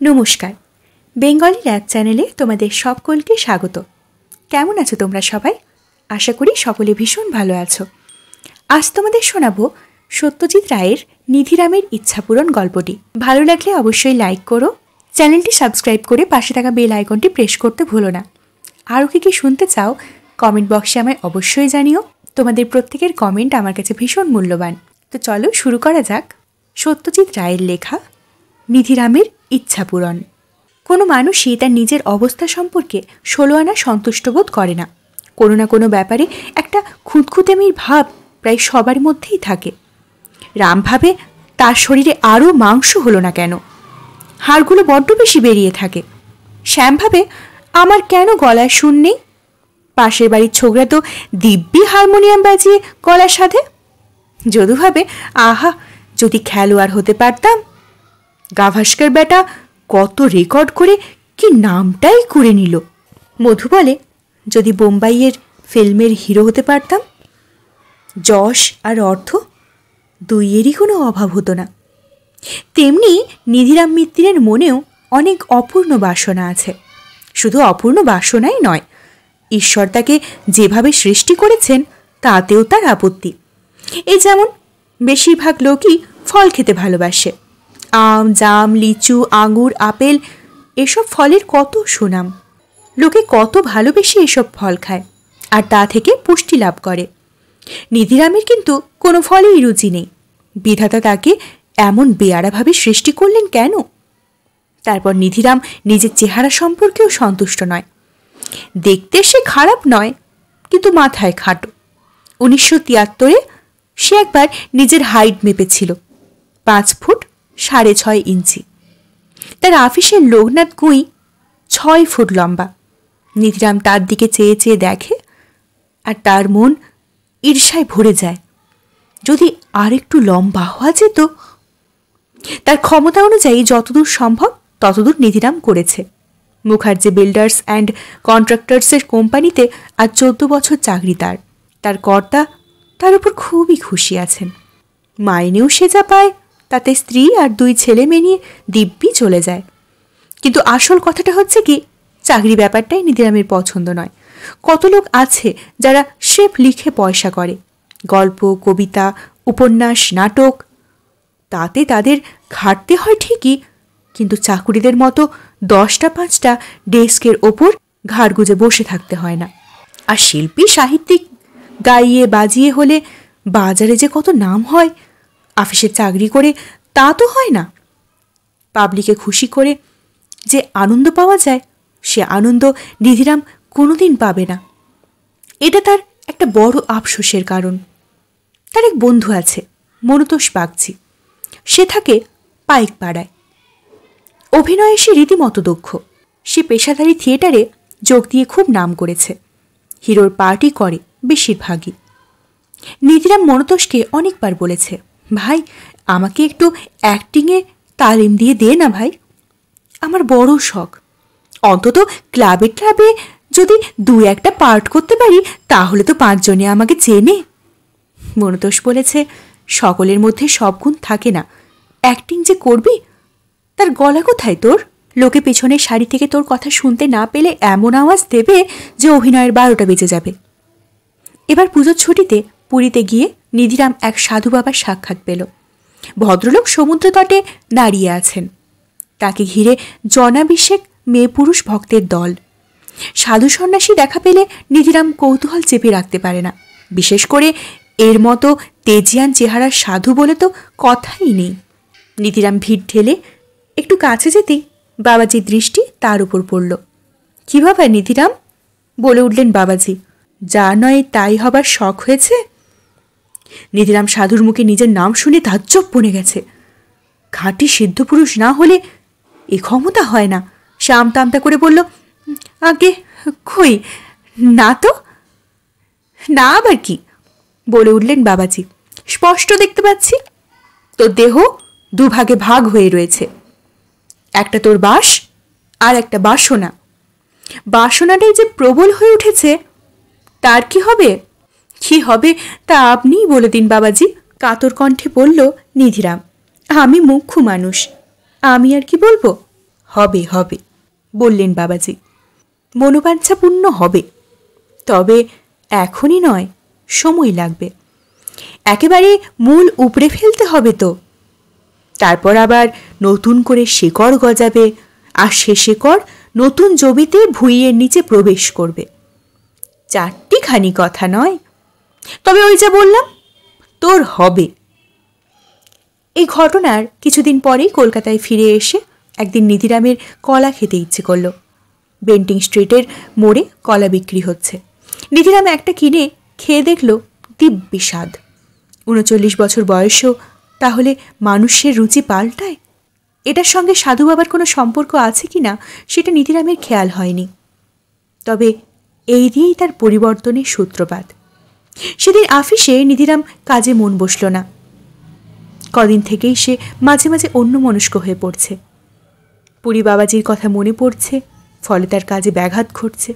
নমস্কার, Bengali lab চ্যানেলে তোমাদের সকলকে স্বাগত। কেমন আছো তোমরা সবাই? আশা করি সকলে ভীষণ ভালো আছো। আজ তোমাদের শোনাবো সত্যজিৎ রায়ের নিধিরামের ইচ্ছাপূরণ গল্পটি। ভালো লাগলে অবশ্যই লাইক করো, চ্যানেলটি সাবস্ক্রাইব করে পাশে থাকা বেল আইকনটি প্রেস করতে ভুলো না। আরও কি শুনতে চাও কমেন্ট বক্সে আমায় অবশ্যই জানিও। তোমাদের প্রত্যেকের কমেন্ট আমার কাছে ভীষণ মূল্যবান। তো চলো শুরু করা যাক। সত্যজিৎ রায়ের লেখা নিধিরামের ইচ্ছাপূরণ। কোনো মানুষই তার নিজের অবস্থা সম্পর্কে 16 আনা সন্তুষ্ট বোধ করে না। কোনো না কোনো ব্যাপারে একটা খুঁতখুঁতেমির ভাব প্রায় সবার মধ্যেই থাকে। রাম ভাবে তার শরীরে আরও মাংস হলো না কেন, হাড়গুলো বড্ড বেশি বেরিয়ে থাকে। শ্যাম ভাবে আমার কেন গলায় সুর নেই, পাশের বাড়ির ছোকরা তো দিব্যি হারমোনিয়াম বাজিয়ে গলা সাধে। যদু ভাবে আহা, যদি খেলোয়াড় হতে পারতাম। গাভাস্কর বেটা কত রেকর্ড করে কি নামটাই করে নিল। মধু বলে যদি বোম্বাইয়ের ফিল্মের হিরো হতে পারতাম। যশ আর অর্থ দুইয়েরই কোনো অভাব হতো না। তেমনি নিধিরাম মিত্রের মনেও অনেক অপূর্ণ বাসনা আছে। শুধু অপূর্ণ বাসনাই নয়, ঈশ্বর তাকে যেভাবে সৃষ্টি করেছেন তাতেও তার আপত্তি। এই যেমন বেশিরভাগ লোকই ফল খেতে ভালোবাসে। আম, জাম, লিচু, আঙুর, আপেল এসব ফলের কত সুনাম। লোকে কত ভালোবেসে এসব ফল খায় আর তা থেকে পুষ্টি লাভ করে। নিধিরামের কিন্তু কোনো ফলেই রুচি নেই। বিধাতা তাকে এমন বেয়ারাভাবে সৃষ্টি করলেন কেন? তারপর নিধিরাম নিজের চেহারা সম্পর্কেও সন্তুষ্ট নয়। দেখতে সে খারাপ নয়, কিন্তু মাথায় খাটো। 1973-এ সে একবার নিজের হাইট মেপেছিল, 5 ফুট 6.5 ইঞ্চি। তার অফিসের লোকনাথ গুঁই 6 ফুট লম্বা। নিধিরাম তার দিকে চেয়ে চেয়ে দেখে আর তার মন ঈর্ষায় ভরে যায়। যদি আর একটু লম্বা হওয়া যেত। তার ক্ষমতা অনুযায়ী যতদূর সম্ভব ততদূর নিধিরাম করেছে। মুখার্জি বিল্ডার্স অ্যান্ড কন্ট্রাক্টার্সের কোম্পানিতে আর 14 বছর চাকরি তার। তার কর্তা তার উপর খুবই খুশি আছেন। মাইনেও সে যা পায় তাতে স্ত্রী আর 2 ছেলে মেয়ে নিয়ে দিব্যি চলে যায়। কিন্তু আসল কথাটা হচ্ছে কি, চাকরি ব্যাপারটাই নিধিরামের পছন্দ নয়। কত লোক আছে যারা স্রেফ লিখে পয়সা করে, গল্প, কবিতা, উপন্যাস, নাটক। তাতে তাদের খাটতে হয় ঠিকই, কিন্তু চাকুরিদের মতো 10টা-5টা ডেস্কের ওপর ঘাড় গুজে বসে থাকতে হয় না। আর শিল্পী সাহিত্যিক গাইয়ে বাজিয়ে হলে বাজারে যে কত নাম হয়, অফিসে চাকরি করে তা তো হয় না। পাবলিকে খুশি করে যে আনন্দ পাওয়া যায়, সে আনন্দ নিধিরাম কোনোদিন পাবে না। এটা তার একটা বড় আফসোসের কারণ। তার এক বন্ধু আছে, মনুতোষ বাগচি। সে থাকে পাইকপাড়ায়। অভিনয়ে সে রীতিমতো দক্ষ। সে পেশাদারি থিয়েটারে যোগ দিয়ে খুব নাম করেছে। হিরোর পার্টি করে বেশিরভাগই। নিধিরাম মনুতোষকে অনেকবার বলেছে, ভাই আমাকে একটু অ্যাক্টিংয়ে তালিম দিয়ে দে না ভাই, আমার বড় শখ। অন্তত ক্লাবে ক্লাবে যদি 2-1টা পার্ট করতে পারি তাহলে তো 5 জনে আমাকে চেনে। মনুতোষ বলেছে, সকলের মধ্যে সব গুণ থাকে না। অ্যাক্টিং যে করবি, তার গলা কোথায় তোর? লোকে পেছনের শাড়ি থেকে তোর কথা শুনতে না পেলে এমন আওয়াজ দেবে যে অভিনয়ের 12টা বেজে যাবে। এবার পুজোর ছুটিতে পুরীতে গিয়ে নিধিরাম এক সাধু বাবার সাক্ষাৎ পেল। ভদ্রলোক সমুদ্র তটে দাঁড়িয়ে আছেন। তাকে ঘিরে জনাভিষেক মেয়ে পুরুষ ভক্তের দল। সাধু সন্ন্যাসী দেখা পেলে নিধিরাম কৌতূহল চেপে রাখতে পারে না। বিশেষ করে এর মতো তেজিয়ান চেহারার সাধু বলে তো কথাই নেই। নিধিরাম ভিড় ঠেলে একটু কাছে যেতেই বাবাজির দৃষ্টি তার উপর পড়ল। কি বাবা নিধিরাম, বলে উঠলেন বাবাজি, যা নয় তাই হবার শখ হয়েছে? নিধিরাম সাধুর মুখে নিজের নাম শুনে তাজ্জব বনে গেছে। খাঁটি সিদ্ধ পুরুষ না হলে এ ক্ষমতা হয় না। সে আমতা আমতা করে বলল, আগে কই না তো। না আবার কি, বলে উঠলেন বাবাজি, স্পষ্ট দেখতে পাচ্ছি তোর দেহ 2 ভাগে ভাগ হয়ে রয়েছে। একটা তোর বাস আর একটা বাসনা। বাসনাটাই যে প্রবল হয়ে উঠেছে, তার কি হবে? কি হবে তা আপনিই বলে দিন বাবাজি, কাতর কণ্ঠে বলল নিধিরাম। আমি মুখ্য মানুষ, আমি আর কি বলবো? হবে হবে বললেন বাবাজি। মনোবাঞ্ছা পূর্ণ হবে, তবে এখনই নয়, সময় লাগবে। একেবারে মূল উপড়ে ফেলতে হবে তো, তারপর আবার নতুন করে শিকড় গজাবে, আর সে শিকড় নতুন জমিতে ভুঁইয়ের নিচে প্রবেশ করবে। চারটিখানি কথা নয়, তবে ওই যা বললাম, তোর হবে। এই ঘটনার কিছুদিন পরেই কলকাতায় ফিরে এসে একদিন নিধিরামের কলা খেতে ইচ্ছে করল। বেন্টিং স্ট্রিটের মোড়ে কলা বিক্রি হচ্ছে। নিধিরাম একটা কিনে খেয়ে দেখল দিব্যি স্বাদ। ৩৯ বছর বয়সেও তাহলে মানুষের রুচি পাল্টায়? এটার সঙ্গে সাধু বাবার কোনো সম্পর্ক আছে কি না সেটা নিধিরামের খেয়াল হয়নি, তবে এই দিয়েই তার পরিবর্তনের সূত্রপাত। সেদিন আফিসে নিধিরাম কাজে মন বসল না। কদিন থেকেই সে মাঝে মাঝে অন্যমনস্ক হয়ে পড়ছে। পুরী বাবাজির কথা মনে পড়ছে, ফলে তার কাজে ব্যাঘাত ঘটছে।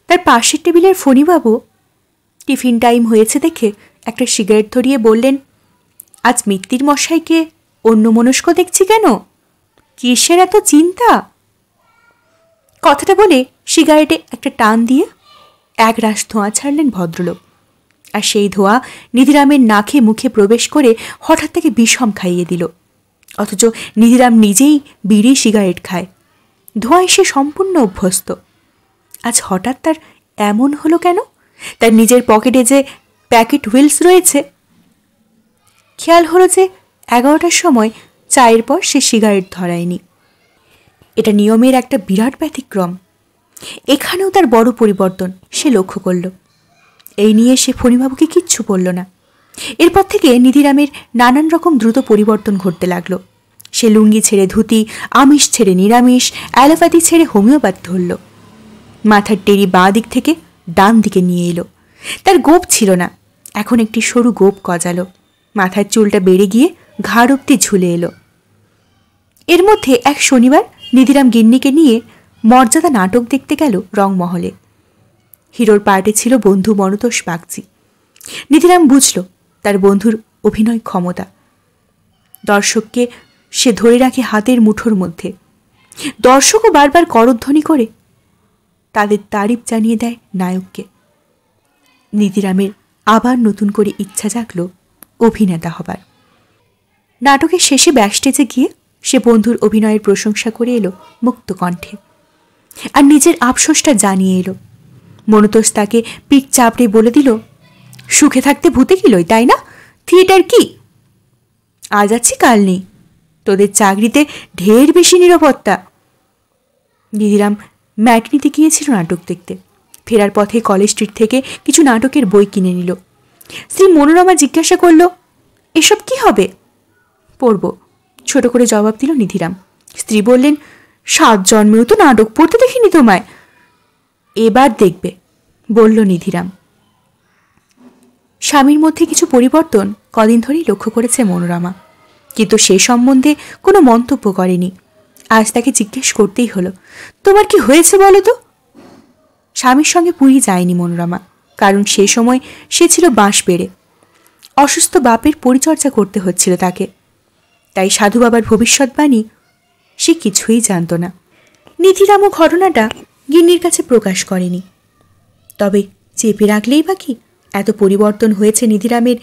তার পাশের টেবিলের ফণীবাবু টিফিন টাইম হয়েছে দেখে একটা সিগারেট ধরিয়ে বললেন, আজ মিত্তির মশাইকে অন্যমনস্ক দেখছি কেন? কিসের এত চিন্তা? কথাটা বলে সিগারেটে একটা টান দিয়ে এক রাশ ধোঁয়া ছাড়লেন ভদ্রলোক, আর সেই ধোঁয়া নিধিরামের নাকে মুখে প্রবেশ করে হঠাৎ তাকে বিষম খাইয়ে দিল। অথচ নিধিরাম নিজেই বিড়ি সিগারেট খায়, ধোঁয়ায় সে সম্পূর্ণ অভ্যস্ত। আজ হঠাৎ তার এমন হলো কেন? তার নিজের পকেটে যে প্যাকেট হুইলস রয়েছে। খেয়াল হলো যে 11টার সময় চায়ের পর সে সিগারেট ধরায়নি। এটা নিয়মের একটা বিরাট ব্যতিক্রম। এখানেও তার বড় পরিবর্তন সে লক্ষ্য করল। এই নিয়ে সে ফণীবাবুকে কিচ্ছু বলল না। এরপর থেকে নিধিরামের নানান রকম দ্রুত পরিবর্তন ঘটতে লাগলো। সে লুঙ্গি ছেড়ে ধুতি, আমিষ ছেড়ে নিরামিষ, অ্যালোপ্যাথি ছেড়ে হোমিওপ্যাথি ধরল। মাথার টেরি বাঁ দিক থেকে ডান দিকে নিয়ে এলো। তার গোপ ছিল না, এখন একটি সরু গোপ গজালো। মাথার চুলটা বেড়ে গিয়ে ঘাড় অব্দি ঝুলে এলো। এর মধ্যে এক শনিবার নিধিরাম গিন্নিকে নিয়ে মর্যাদা নাটক দেখতে গেল রংমহলে। হিরোর পার্টে ছিল বন্ধু মনতোষ বাগচি। নিধিরাম বুঝল তার বন্ধুর অভিনয় ক্ষমতা। দর্শককে সে ধরে রাখে হাতের মুঠোর মধ্যে। দর্শকও বারবার করধ্বনি করে তাদের তারিফ জানিয়ে দেয় নায়ককে। নিধিরামের আবার নতুন করে ইচ্ছা জাগল অভিনেতা হবার। নাটকের শেষে ব্যাকস্টেজে গিয়ে সে বন্ধুর অভিনয়ের প্রশংসা করে এলো মুক্ত কণ্ঠে, আর নিজের আফসোসটা জানিয়ে এলো। মনতোষ তাকে পিঠ চাপড়ে বলে দিল, সুখে থাকতে ভূতে গেলই, তাই না? থিয়েটার কি আজ আছি কাল নেই, তোদের চাকরিতে ঢের বেশি নিরাপত্তা। নিধিরাম ম্যাটনিতে গিয়েছিল নাটক দেখতে। ফেরার পথে কলেজ স্ট্রিট থেকে কিছু নাটকের বই কিনে নিল। স্ত্রী মনোরমা জিজ্ঞাসা করল, এসব কি হবে? পড়ব, ছোট করে জবাব দিল নিধিরাম। স্ত্রী বললেন, 7 জন্মেও তো নাটক পড়তে দেখিনি তোমায়। এবার দেখবে, বলল নিধিরাম। স্বামীর মধ্যে কিছু পরিবর্তন কদিন ধরেই লক্ষ্য করেছে মনোরমা, কিন্তু সে সম্বন্ধে কোনো মন্তব্য করেনি। আজ তাকে জিজ্ঞেস করতেই হলো, তোমার কি হয়েছে বলো তো? স্বামীর সঙ্গে পুরী যায়নি মনোরমা, কারণ সে সময় সে ছিল বাঁশবেড়ে। অসুস্থ বাপের পরিচর্যা করতে হচ্ছিল তাকে, তাই সাধু বাবার ভবিষ্যৎবাণী সে কিছুই জানত না। নিধিরামও ঘটনাটা গিন্নির কাছে প্রকাশ করেনি। তবে চেপে রাখলেই বা কি? এত পরিবর্তন হয়েছে নিধিরামের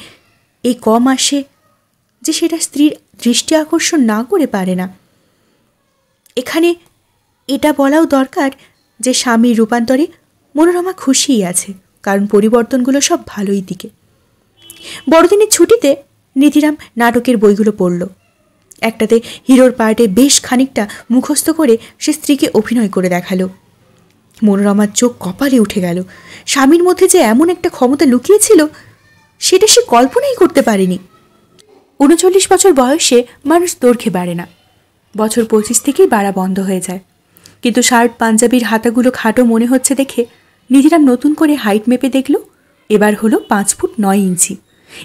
এই কম মাসে যে সেটা স্ত্রীর দৃষ্টি আকর্ষণ না করে পারে না। এখানে এটা বলাও দরকার যে স্বামীর রূপান্তরে মনোরমা খুশিই আছে, কারণ পরিবর্তনগুলো সব ভালোই দিকে। বড়দিনের ছুটিতে নিধিরাম নাটকের বইগুলো পড়ল। একটাতে হিরোর পার্টে বেশ খানিকটা মুখস্থ করে সে স্ত্রীকে অভিনয় করে দেখালো। মনোরমার চোখ কপালে উঠে গেল। স্বামীর মধ্যে যে এমন একটা ক্ষমতা লুকিয়েছিল সেটা সে কল্পনাই করতে পারেনি। 39 বছর বয়সে মানুষ দৈর্ঘ্যে বাড়ে না, বছর 25 থেকেই বাড়া বন্ধ হয়ে যায়। কিন্তু শার্ট পাঞ্জাবির হাতাগুলো খাটো মনে হচ্ছে দেখে নিধিরাম নতুন করে হাইট মেপে দেখল, এবার হলো 5 ফুট 9 ইঞ্চি।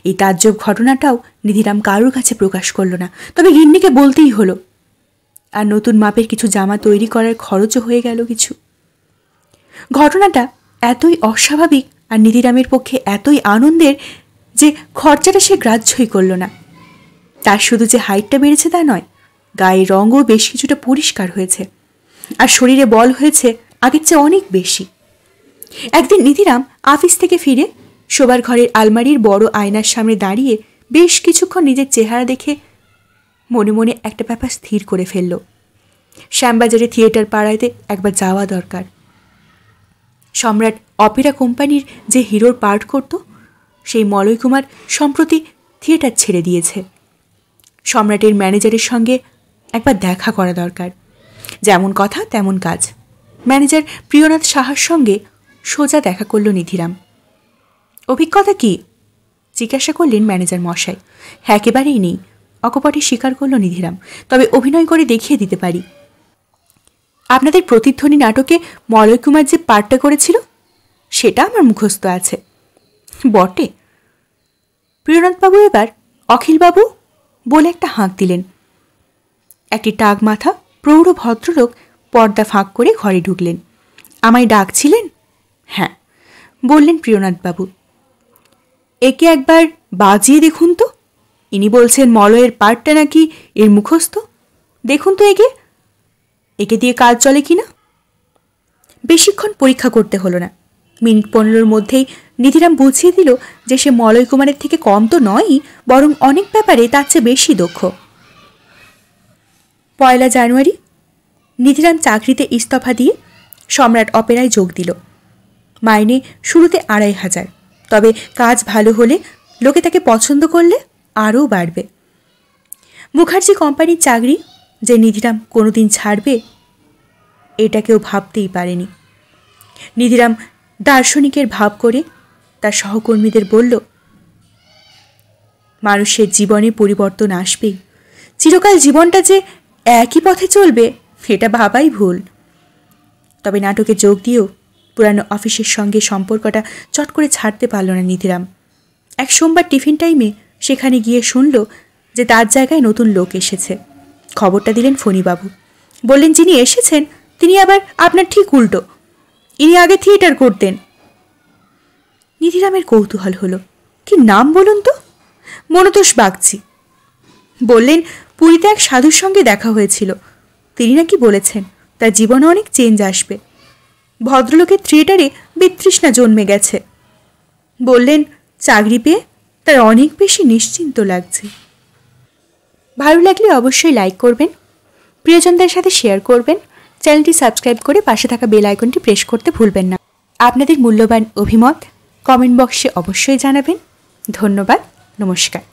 এই তাজ্জব ঘটনাটাও নিধিরাম কারোর কাছে প্রকাশ করল না, তবে গিন্নিকে বলতেই হলো। আর নতুন মাপের কিছু জামা তৈরি করার খরচও হয়ে গেল কিছু। ঘটনাটা এতই অস্বাভাবিক আর নিধিরামের পক্ষে এতই আনন্দের যে খরচাটা সে গ্রাহ্যই করল না। তার শুধু যে হাইটটা বেড়েছে তা নয়, গায়ের রঙও বেশ কিছুটা পরিষ্কার হয়েছে। আর শরীরে বল হয়েছে আগের চেয়ে অনেক বেশি। একদিন নিধিরাম অফিস থেকে ফিরে শোবার ঘরের আলমারির বড় আয়নার সামনে দাঁড়িয়ে বেশ কিছুক্ষণ নিজের চেহারা দেখে মনে মনে একটা ব্যাপার স্থির করে ফেলল। শ্যামবাজারে থিয়েটার পাড়াতে একবার যাওয়া দরকার। সম্রাট অপেরা কোম্পানির যে হিরোর পার্ট করত সেই মলয় কুমার সম্প্রতি থিয়েটার ছেড়ে দিয়েছে। সম্রাটের ম্যানেজারের সঙ্গে একবার দেখা করা দরকার। যেমন কথা তেমন কাজ। ম্যানেজার প্রিয়নাথ সাহার সঙ্গে সোজা দেখা করল নিধিরাম। অভিজ্ঞতা কি জিজ্ঞাসা করলেন ম্যানেজার মশাই। একেবারেই নেই, অকপটে স্বীকার করল নিধিরাম। তবে অভিনয় করে দেখিয়ে দিতে পারি। আপনাদের প্রতিধ্বনি নাটকে মলয় কুমার যে পার্টটা করেছিল সেটা আমার মুখস্থ আছে। বটে। প্রিয়নাথবাবু এবার অখিলবাবু বলে একটা হাঁক দিলেন। একটি টাক মাথা প্রৌঢ় ভদ্রলোক পর্দা ফাঁক করে ঘরে ঢুকলেন। আমায় ডাকছিলেন? হ্যাঁ, বললেন প্রিয়নাথবাবু। একে একবার বাজিয়ে দেখুন তো। ইনি বলছেন মলয়ের পার্টটা নাকি এর মুখস্থ। দেখুন তো একে দিয়ে কাজ চলে কি না। বেশিক্ষণ পরীক্ষা করতে হলো না। মিনিট 15 মধ্যেই নিধিরাম বুঝিয়ে দিল যে সে মলয় কুমারের থেকে কম তো নয়ই, বরং অনেক ব্যাপারে তার চেয়ে বেশি দক্ষ। 1 জানুয়ারি নিধিরাম চাকরিতে ইস্তফা দিয়ে সম্রাট অপেরায় যোগ দিল। মাইনে শুরুতে 2500, তবে কাজ ভালো হলে লোকে তাকে পছন্দ করলে আরও বাড়বে। মুখার্জি কোম্পানির চাকরি যে নিধিরাম কোনোদিন ছাড়বে এটা কেউ ভাবতেই পারেনি। নিধিরাম দার্শনিকের ভাব করে তার সহকর্মীদের বলল, মানুষের জীবনে পরিবর্তন আসবেই। চিরকাল জীবনটা যে একই পথে চলবে এটা ভাবাই ভুল। তবে নাটকে যোগ দিয়েও পুরানো অফিসের সঙ্গে সম্পর্কটা চট করে ছাড়তে পারল না নিধিরাম। এক সোমবার টিফিন টাইমে সেখানে গিয়ে শুনল যে তার জায়গায় নতুন লোক এসেছে। খবরটা দিলেন ফণীবাবু। বললেন, যিনি এসেছেন তিনি আবার আপনার ঠিক উল্টো। ইনি আগে থিয়েটার করতেন। নিধিরামের কৌতূহল হলো। কি নাম বলুন তো? মনতোষ বাগচি। বললেন, পুরীতে এক সাধুর সঙ্গে দেখা হয়েছিল। তিনি নাকি বলেছেন তার জীবনে অনেক চেঞ্জ আসবে। ভদ্রলোকের থিয়েটারে বিতৃষ্ণা জন্মে গেছে। বললেন, চাকরি পেয়ে তার অনেক বেশি নিশ্চিন্ত লাগছে। ভালো লাগলে অবশ্যই লাইক করবেন, প্রিয়জনদের সাথে শেয়ার করবেন, চ্যানেলটি সাবস্ক্রাইব করে পাশে থাকা বেল আইকনটি প্রেস করতে ভুলবেন না। আপনাদের মূল্যবান অভিমত কমেন্ট বক্সে অবশ্যই জানাবেন। ধন্যবাদ। নমস্কার।